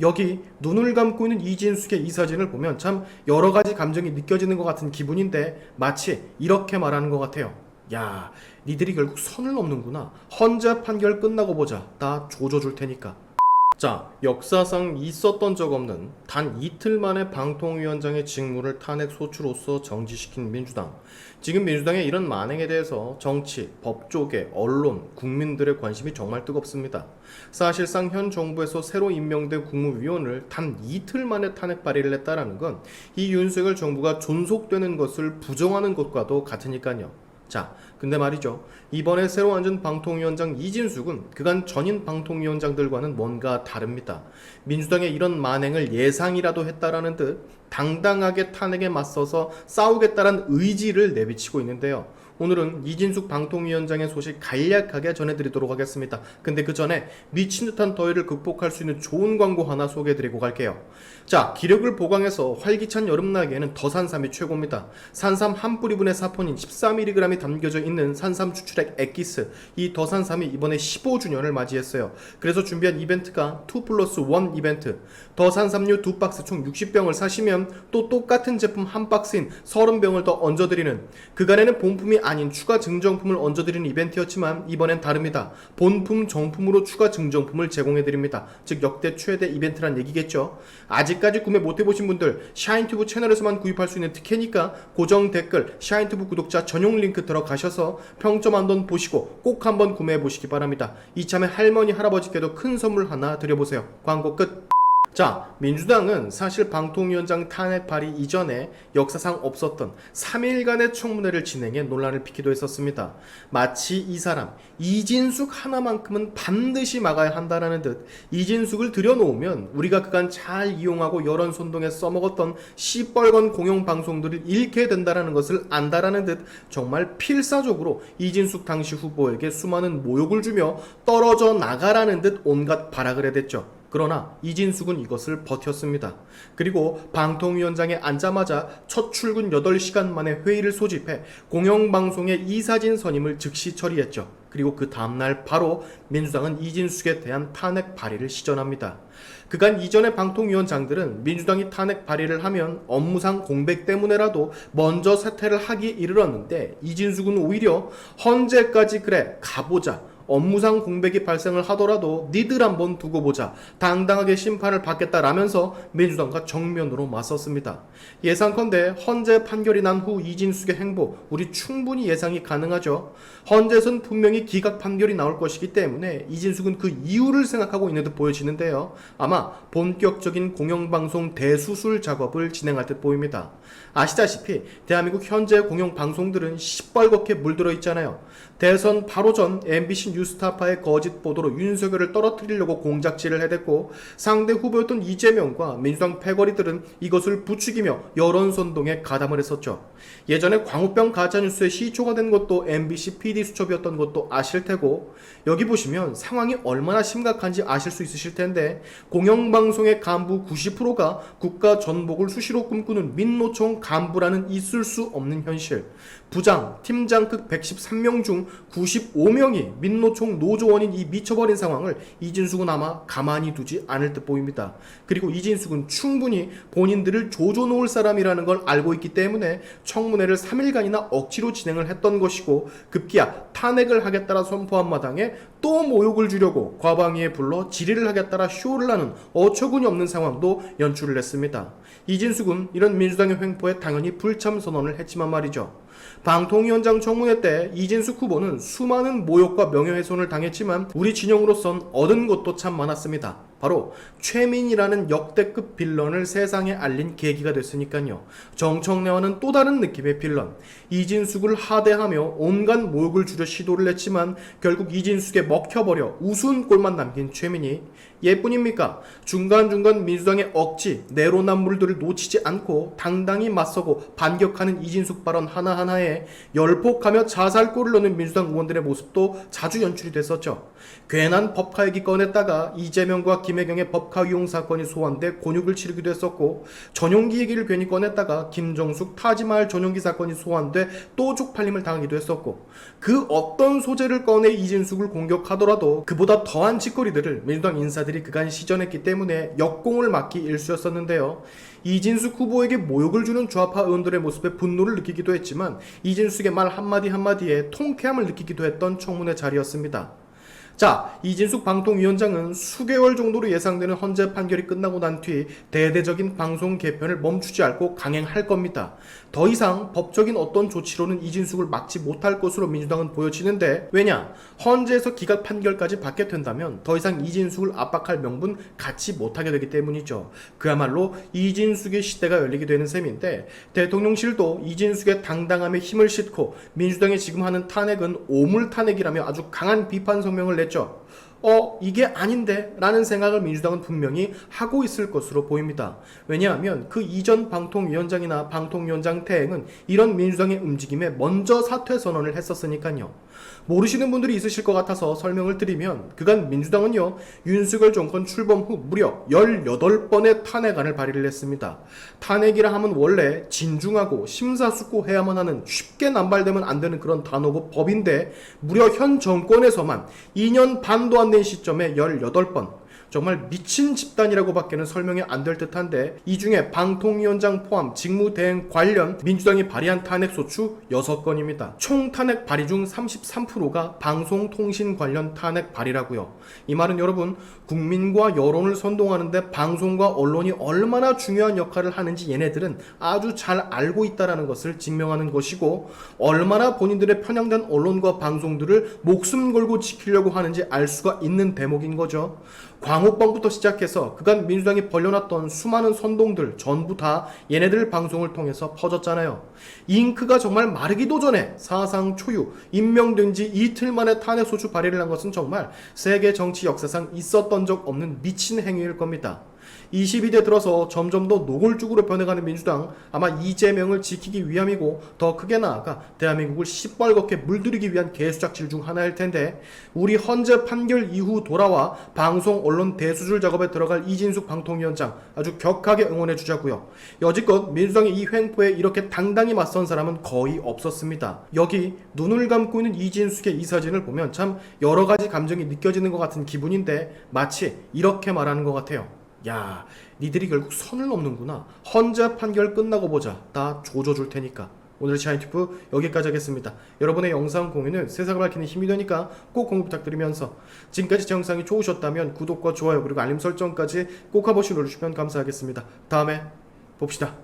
여기 눈을 감고 있는 이진숙의 이 사진을 보면 참 여러 가지 감정이 느껴지는 것 같은 기분인데 마치 이렇게 말하는 것 같아요. 야, 니들이 결국 선을 넘는구나. 헌재 판결 끝나고 보자. 다 조져줄 테니까. 자, 역사상 있었던 적 없는 단 이틀 만에 방통위원장의 직무를 탄핵 소추로서 정지시킨 민주당. 지금 민주당의 이런 만행에 대해서 정치, 법조계, 언론, 국민들의 관심이 정말 뜨겁습니다. 사실상 현 정부에서 새로 임명된 국무위원을 단 이틀 만에 탄핵 발의를 했다라는 건 이 윤석열 정부가 존속되는 것을 부정하는 것과도 같으니까요. 자, 근데 말이죠. 이번에 새로 앉은 방통위원장 이진숙은 그간 전임 방통위원장들과는 뭔가 다릅니다. 민주당의 이런 만행을 예상이라도 했다라는 듯 당당하게 탄핵에 맞서서 싸우겠다는 의지를 내비치고 있는데요. 오늘은 이진숙 방통위원장의 소식 간략하게 전해드리도록 하겠습니다. 근데 그 전에 미친 듯한 더위를 극복할 수 있는 좋은 광고 하나 소개해드리고 갈게요. 자, 기력을 보강해서 활기찬 여름나기에는 더 산삼이 최고입니다. 산삼 한 뿌리분의 사포닌 13mg이 담겨져 있는 산삼 추출액 엑기스. 이 더 산삼이 이번에 15주년을 맞이했어요. 그래서 준비한 이벤트가 2+1 이벤트. 더 산삼류 2박스 총 60병을 사시면 또 똑같은 제품 한 박스인 30병을 더 얹어드리는, 그간에는 본품이 아닌 추가 증정품을 얹어드리는 이벤트였지만 이번엔 다릅니다. 본품 정품으로 추가 증정품을 제공해드립니다. 즉 역대 최대 이벤트란 얘기겠죠. 아직까지 구매 못해보신 분들 샤인튜브 채널에서만 구입할 수 있는 특혜니까 고정 댓글 샤인튜브 구독자 전용 링크 들어가셔서 평점 한번 보시고 꼭 한번 구매해보시기 바랍니다. 이참에 할머니 할아버지께도 큰 선물 하나 드려보세요. 광고 끝. 자, 민주당은 사실 방통위원장 탄핵 발의 이전에 역사상 없었던 3일간의 청문회를 진행해 논란을 피기도 했었습니다. 마치 이 사람 이진숙 하나만큼은 반드시 막아야 한다라는 듯 이진숙을 들여놓으면 우리가 그간 잘 이용하고 여론 선동에 써먹었던 시뻘건 공영방송들을 잃게 된다라는 것을 안다라는 듯 정말 필사적으로 이진숙 당시 후보에게 수많은 모욕을 주며 떨어져 나가라는 듯 온갖 발악을 해댔죠. 그러나 이진숙은 이것을 버텼습니다. 그리고 방통위원장에 앉자마자 첫 출근 8시간 만에 회의를 소집해 공영방송의 이사진 선임을 즉시 처리했죠. 그리고 그 다음날 바로 민주당은 이진숙에 대한 탄핵 발의를 시전합니다. 그간 이전의 방통위원장들은 민주당이 탄핵 발의를 하면 업무상 공백 때문에라도 먼저 사퇴를 하기 이르렀는데 이진숙은 오히려 헌재까지 그래 가보자, 업무상 공백이 발생을 하더라도 니들 한번 두고 보자, 당당하게 심판을 받겠다라면서 민주당과 정면으로 맞섰습니다. 예상컨대 헌재 판결이 난 후 이진숙의 행보 우리 충분히 예상이 가능하죠. 헌재에선 분명히 기각 판결이 나올 것이기 때문에 이진숙은 그 이유를 생각하고 있는 듯 보여지는데요. 아마 본격적인 공영방송 대수술 작업을 진행할 듯 보입니다. 아시다시피 대한민국 현재 공영방송들은 시뻘겋게 물들어 있잖아요. 대선 바로 전 MBC 뉴스타파의 거짓 보도로 윤석열을 떨어뜨리려고 공작질을 해댔고 상대 후보였던 이재명과 민주당 패거리들은 이것을 부추기며 여론선동에 가담을 했었죠. 예전에 광우병 가짜뉴스의 시초가 된 것도 MBC PD수첩이었던 것도 아실 테고 여기 보시면 상황이 얼마나 심각한지 아실 수 있으실 텐데 공영방송의 간부 90%가 국가 전복을 수시로 꿈꾸는 민노총 간부라는 있을 수 없는 현실, 부장, 팀장급 113명 중 95명이 민노총 노조원인 이 미쳐버린 상황을 이진숙은 아마 가만히 두지 않을 듯 보입니다. 그리고 이진숙은 충분히 본인들을 조져놓을 사람이라는 걸 알고 있기 때문에 청문회를 3일간이나 억지로 진행을 했던 것이고 급기야 탄핵을 하겠다라 선포한 마당에 또 모욕을 주려고 과방위에 불러 질의를 하겠다라 쇼를 하는 어처구니 없는 상황도 연출을 했습니다. 이진숙은 이런 민주당의 횡포에 당연히 불참 선언을 했지만 말이죠. 방통위원장 청문회 때 이진숙 후보는 수많은 모욕과 명예훼손을 당했지만 우리 진영으로선 얻은 것도 참 많았습니다. 바로 최민이라는 역대급 빌런을 세상에 알린 계기가 됐으니까요. 정청래와는 또 다른 느낌의 빌런, 이진숙을 하대하며 온갖 모욕을 주려 시도를 했지만 결국 이진숙에 먹혀버려 우스운 꼴만 남긴 최민이 예뿐입니까? 중간중간 민주당의 억지, 내로남불들을 놓치지 않고 당당히 맞서고 반격하는 이진숙 발언 하나하나에 열폭하며 자살골을 넣는 민주당 의원들의 모습도 자주 연출이 됐었죠. 괜한 법카얘기 꺼냈다가 이재명과 김혜경의 법카 유용 사건이 소환돼 곤욕을 치르기도 했었고, 전용기 얘기를 괜히 꺼냈다가 김정숙 타지마할 전용기 사건이 소환돼 또 쪽팔림을 당하기도 했었고, 그 어떤 소재를 꺼내 이진숙을 공격하더라도 그보다 더한 짓거리들을 민주당 인사들이 그간 시전했기 때문에 역공을 막기 일쑤였었는데요. 이진숙 후보에게 모욕을 주는 좌파 의원들의 모습에 분노를 느끼기도 했지만 이진숙의 말 한마디 한마디에 통쾌함을 느끼기도 했던 청문회 자리였습니다. 자, 이진숙 방통위원장은 수개월 정도로 예상되는 헌재 판결이 끝나고 난 뒤 대대적인 방송 개편을 멈추지 않고 강행할 겁니다. 더 이상 법적인 어떤 조치로는 이진숙을 막지 못할 것으로 민주당은 보여지는데, 왜냐? 헌재에서 기각 판결까지 받게 된다면 더 이상 이진숙을 압박할 명분 갖지 못하게 되기 때문이죠. 그야말로 이진숙의 시대가 열리게 되는 셈인데, 대통령실도 이진숙의 당당함에 힘을 싣고 민주당이 지금 하는 탄핵은 오물 탄핵이라며 아주 강한 비판 성명을 냈죠. 이게 아닌데? 라는 생각을 민주당은 분명히 하고 있을 것으로 보입니다. 왜냐하면 그 이전 방통위원장이나 방통위원장 태행은 이런 민주당의 움직임에 먼저 사퇴 선언을 했었으니까요. 모르시는 분들이 있으실 것 같아서 설명을 드리면, 그간 민주당은요, 윤석열 정권 출범 후 무려 18번의 탄핵안을 발의를 했습니다. 탄핵이라 하면 원래 진중하고 심사숙고해야만 하는, 쉽게 남발되면 안 되는 그런 단호고 법인데, 무려 현 정권에서만 2년 반도 안 된 시점에 18번, 정말 미친 집단이라고 밖에는 설명이 안 될 듯한데, 이 중에 방통위원장 포함 직무대행 관련 민주당이 발의한 탄핵소추 6건입니다. 총 탄핵 발의 중 33%가 방송통신 관련 탄핵 발의라고요. 이 말은 여러분, 국민과 여론을 선동하는데 방송과 언론이 얼마나 중요한 역할을 하는지 얘네들은 아주 잘 알고 있다는 것을 증명하는 것이고, 얼마나 본인들의 편향된 언론과 방송들을 목숨 걸고 지키려고 하는지 알 수가 있는 대목인 거죠. 광우병부터 시작해서 그간 민주당이 벌려놨던 수많은 선동들 전부 다 얘네들 방송을 통해서 퍼졌잖아요. 잉크가 정말 마르기도 전에 사상 초유, 임명된 지 이틀 만에 탄핵소추 발의를 한 것은 정말 세계 정치 역사상 있었던 적 없는 미친 행위일 겁니다. 22대 들어서 점점 더 노골적으로 변해가는 민주당, 아마 이재명을 지키기 위함이고 더 크게 나아가 대한민국을 시뻘겋게 물들이기 위한 개수작질 중 하나일 텐데, 우리 헌재 판결 이후 돌아와 방송 언론 대수술 작업에 들어갈 이진숙 방통위원장 아주 격하게 응원해 주자고요. 여지껏 민주당의 이 횡포에 이렇게 당당히 맞선 사람은 거의 없었습니다. 여기 눈을 감고 있는 이진숙의 이 사진을 보면 참 여러 가지 감정이 느껴지는 것 같은 기분인데, 마치 이렇게 말하는 것 같아요. 야, 니들이 결국 선을 넘는구나. 헌재 판결 끝나고 보자. 다 조져줄 테니까. 오늘 샤인튜브 여기까지 하겠습니다. 여러분의 영상 공유는 세상을 밝히는 힘이 되니까 꼭 공유 부탁드리면서, 지금까지 제 영상이 좋으셨다면 구독과 좋아요 그리고 알림 설정까지 꼭 한 번씩 눌러주시면 감사하겠습니다. 다음에 봅시다.